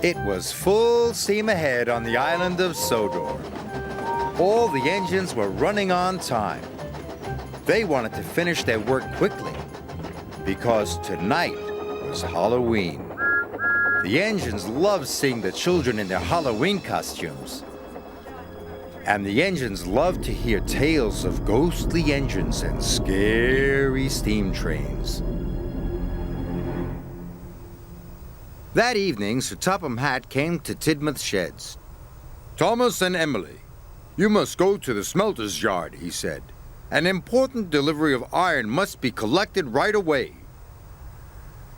It was full steam ahead on the island of Sodor. All the engines were running on time. They wanted to finish their work quickly because tonight was Halloween. The engines loved seeing the children in their Halloween costumes. And the engines loved to hear tales of ghostly engines and scary steam trains. That evening, Sir Topham Hatt came to Tidmouth Sheds. "Thomas and Emily, you must go to the smelters yard," he said. "An important delivery of iron must be collected right away."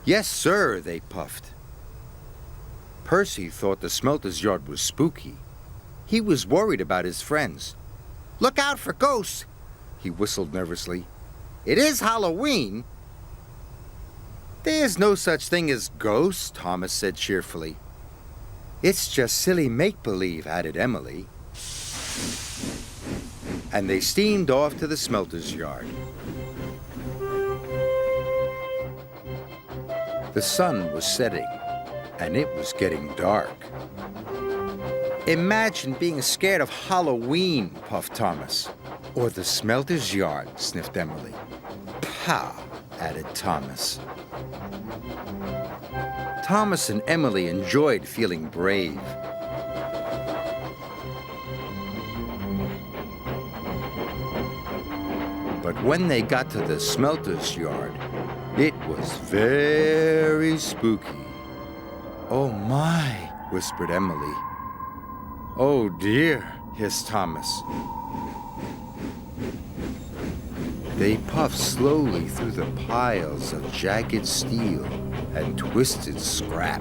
"Yes, sir," they puffed. Percy thought the smelters yard was spooky. He was worried about his friends. "Look out for ghosts," he whistled nervously. "It is Halloween." "There's no such thing as ghosts," Thomas said cheerfully. "It's just silly make-believe," added Emily. And they steamed off to the smelters yard. The sun was setting, and it was getting dark. "Imagine being scared of Halloween," puffed Thomas. "Or the smelters yard," sniffed Emily. "Pah," added Thomas. Thomas and Emily enjoyed feeling brave. But when they got to the smelters yard, it was very spooky. "Oh my," whispered Emily. "Oh dear," hissed Thomas. They puffed slowly through the piles of jagged steel and twisted scrap.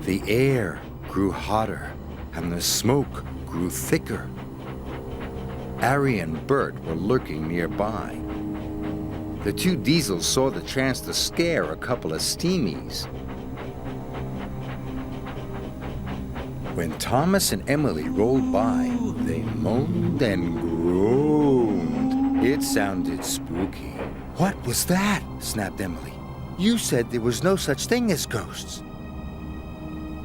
The air grew hotter and the smoke grew thicker. Arry and Bert were lurking nearby. The two diesels saw the chance to scare a couple of steamies. When Thomas and Emily rolled by, they moaned and groaned. It sounded spooky. "What was that?" snapped Emily. "You said there was no such thing as ghosts."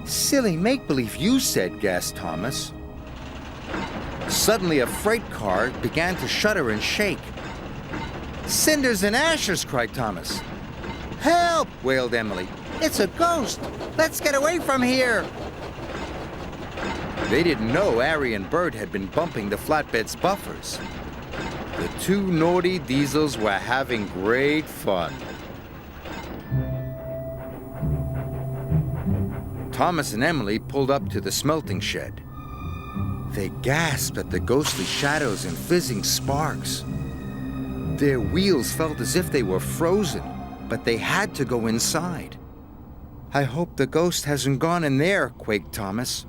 "Silly make-believe, you said," gasped Thomas. Suddenly, a freight car began to shudder and shake. "Cinders and ashes!" cried Thomas. "Help!" wailed Emily. "It's a ghost! Let's get away from here!" They didn't know Arry and Bert had been bumping the flatbed's buffers. The two naughty diesels were having great fun. Thomas and Emily pulled up to the smelting shed. They gasped at the ghostly shadows and fizzing sparks. Their wheels felt as if they were frozen, but they had to go inside. "I hope the ghost hasn't gone in there," quaked Thomas.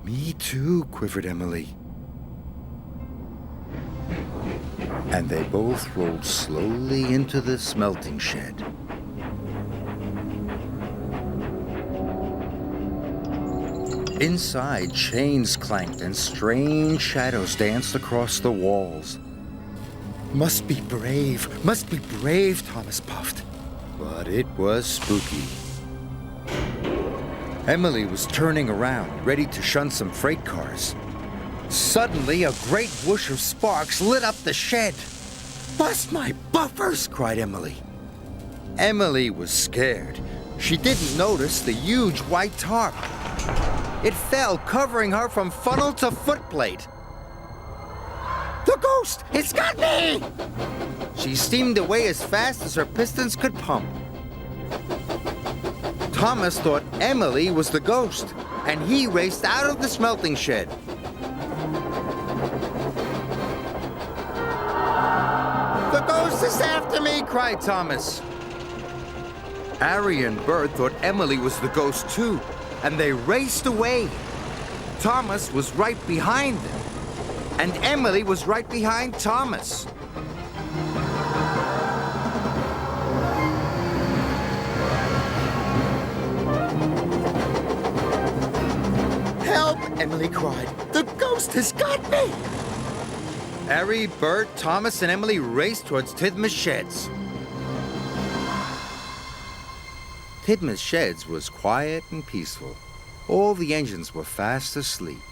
"Me too," quivered Emily. And they both rolled slowly into the smelting shed. Inside, chains clanked and strange shadows danced across the walls. Must be brave, Thomas puffed. But it was spooky. Emily was turning around, ready to shun some freight cars. Suddenly, a great whoosh of sparks lit up the shed. "Bust my buffers!" cried Emily. Emily was scared. She didn't notice the huge white tarp. It fell, covering her from funnel to footplate. "The ghost! It's got me!" She steamed away as fast as her pistons could pump. Thomas thought Emily was the ghost, and he raced out of the smelting shed. "The ghost is after me!" cried Thomas. Arry and Bert thought Emily was the ghost too, and they raced away. Thomas was right behind them, and Emily was right behind Thomas. "Help!" Emily cried. "The ghost has got me!" Arry, Bert, Thomas, and Emily raced towards Tidmouth Sheds. Tidmouth Sheds was quiet and peaceful. All the engines were fast asleep.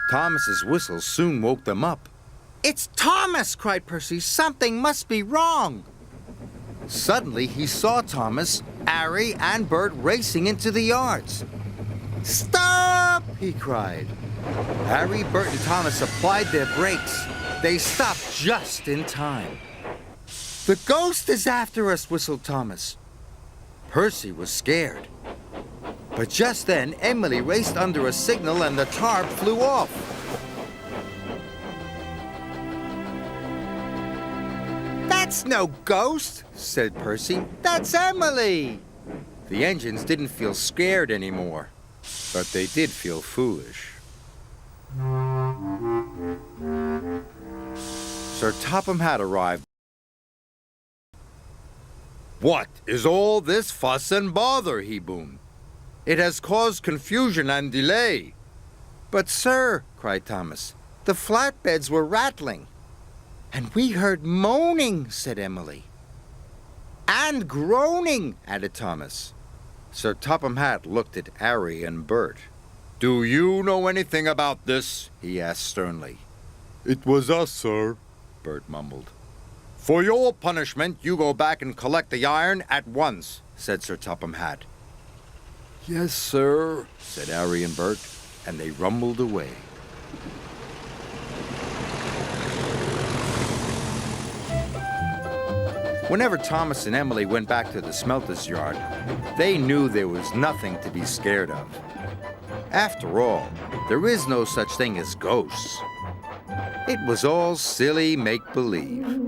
Thomas's whistle soon woke them up. "It's Thomas!" cried Percy. "Something must be wrong." Suddenly, he saw Thomas, Arry, and Bert racing into the yards. "Stop!" he cried. Arry, Bert, and Thomas applied their brakes. They stopped just in time. "The ghost is after us," whistled Thomas. Percy was scared. But just then, Emily raced under a signal and the tarp flew off. "That's no ghost," said Percy. "That's Emily." The engines didn't feel scared anymore, but they did feel foolish. Sir Topham Hatt arrived. "What is all this fuss and bother?" he boomed. "It has caused confusion and delay." "But, sir," cried Thomas, "the flatbeds were rattling." "And we heard moaning," said Emily. "And groaning," added Thomas. Sir Topham Hatt looked at Arry and Bert. "Do you know anything about this?" he asked sternly. "It was us, sir," Bert mumbled. "For your punishment, you go back and collect the iron at once," said Sir Topham Hatt. "Yes, sir," said Arry and Bert, and they rumbled away. Whenever Thomas and Emily went back to the smelter's yard, they knew there was nothing to be scared of. After all, there is no such thing as ghosts. It was all silly make-believe.